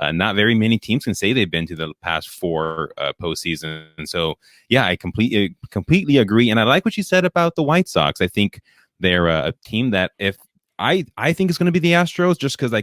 Not very many teams can say they've been to the past 4 postseasons. And so, yeah, I completely agree. And I like what you said about the White Sox. I think they're a team that if I think it's going to be the Astros, just because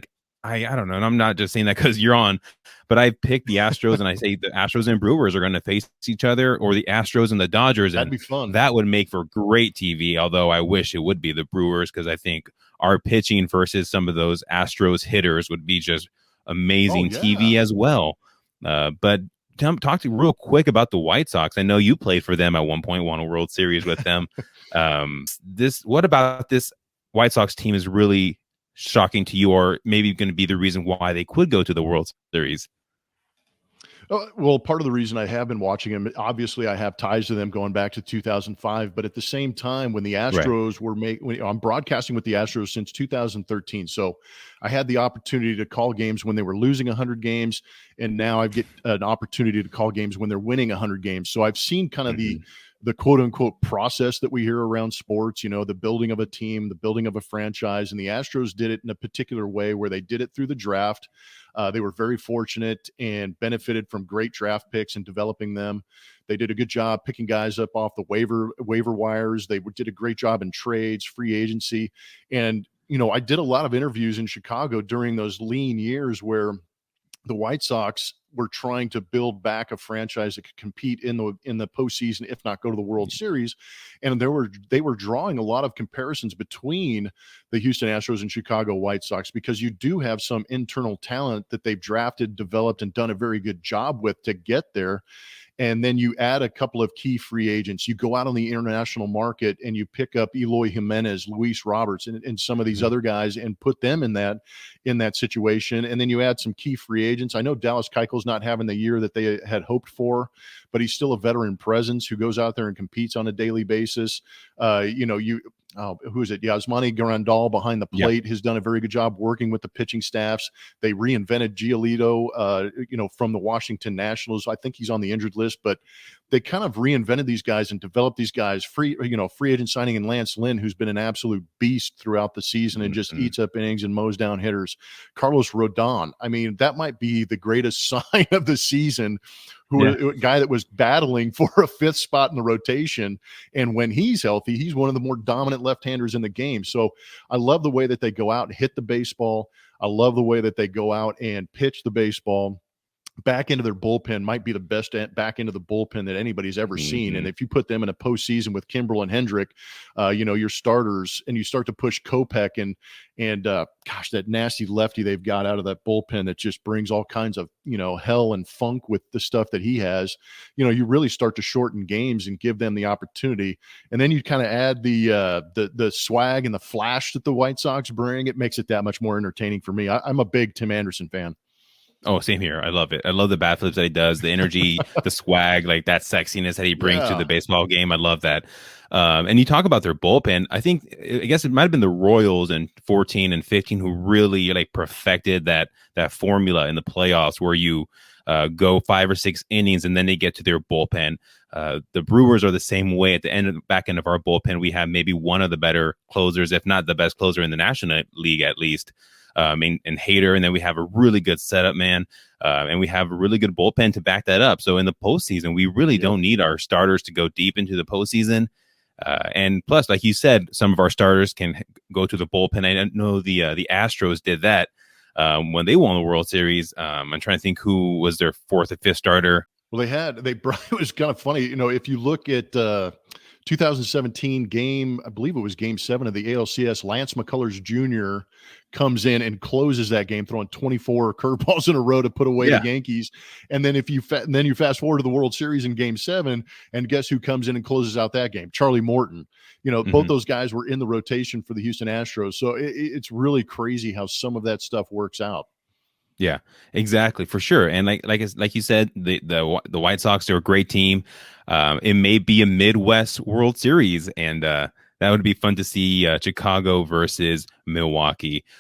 I don't know. And I'm not just saying that because you're on, but I picked the Astros and I say the Astros and Brewers are going to face each other, or the Astros and the Dodgers. That'd and be fun. That would make for great TV. Although I wish it would be the Brewers, because I think our pitching versus some of those Astros hitters would be just amazing TV as well. But talk to real quick about the White Sox. I know you played for them at one point, won a World Series with them. What about this White Sox team is really shocking to you, or maybe going to be the reason why they could go to the World Series? Well, part of the reason I have been watching them, obviously I have ties to them going back to 2005, but at the same time, when the Astros I'm broadcasting with the Astros since 2013. So I had the opportunity to call games when they were losing 100 games, and now I get an opportunity to call games when they're winning 100 games. So I've seen kind of the quote unquote process that we hear around sports, the building of a team, the building of a franchise. And the Astros did it in a particular way where they did it through the draft. They were very fortunate and benefited from great draft picks and developing them. They did a good job picking guys up off the waiver wires. They did a great job in trades, free agency. And, I did a lot of interviews in Chicago during those lean years where the White Sox were trying to build back a franchise that could compete in the postseason, if not go to the World Series. And they were drawing a lot of comparisons between the Houston Astros and Chicago White Sox, because you do have some internal talent that they've drafted, developed, and done a very good job with to get there. And then you add a couple of key free agents. You go out on the international market and you pick up Eloy Jimenez, Luis Roberts, and some of these other guys and put them in that situation. And then you add some key free agents. I know Dallas Keuchel's not having the year that they had hoped for, but he's still a veteran presence who goes out there and competes on a daily basis. Who is it? Yasmani Grandal behind the plate has done a very good job working with the pitching staffs. They reinvented Giolito, from the Washington Nationals. I think he's on the injured list, but they kind of reinvented these guys and developed these guys. Free agent signing in Lance Lynn, who's been an absolute beast throughout the season and just eats up innings and mows down hitters. Carlos Rodon. I mean, that might be the greatest sign of the season. A guy that was battling for a 5th spot in the rotation. And when he's healthy, he's one of the more dominant left-handers in the game. So I love the way that they go out and hit the baseball. I love the way that they go out and pitch the baseball. Back into their bullpen might be the best back into the bullpen that anybody's ever seen. And if you put them in a postseason with Kimbrel and Hendrick, your starters, and you start to push Kopech and that nasty lefty they've got out of that bullpen that just brings all kinds of, hell and funk with the stuff that he has, you really start to shorten games and give them the opportunity. And then you kind of add the swag and the flash that the White Sox bring. It makes it that much more entertaining for me. I'm a big Tim Anderson fan. Oh, same here. I love it. I love the bat flips that he does, the energy, the swag, like that sexiness that he brings to the baseball game. I love that. And you talk about their bullpen. I guess it might have been the Royals in 14 and 15 who really perfected that formula in the playoffs, where you go 5 or 6 innings and then they get to their bullpen. The Brewers are the same way. At the back end of our bullpen, we have maybe one of the better closers, if not the best closer in the National League, at least. And Hader, and then we have a really good setup man, and we have a really good bullpen to back that up. So in the postseason, we really don't need our starters to go deep into the postseason. And plus, like you said, some of our starters can go to the bullpen. I know the Astros did that when they won the World Series. I'm trying to think who was their 4th or 5th starter. Well, it was kind of funny. If you look at 2017 game, I believe it was game 7 of the ALCS, Lance McCullers Jr. comes in and closes that game, throwing 24 curveballs in a row to put away the Yankees. And then you fast forward to the World Series in game 7, and guess who comes in and closes out that game? Charlie Morton. Both those guys were in the rotation for the Houston Astros. So it's really crazy how some of that stuff works out. Yeah, exactly, for sure. And like you said, the White Sox, they're a great team. It may be a Midwest World Series, and that would be fun to see. Chicago versus Milwaukee.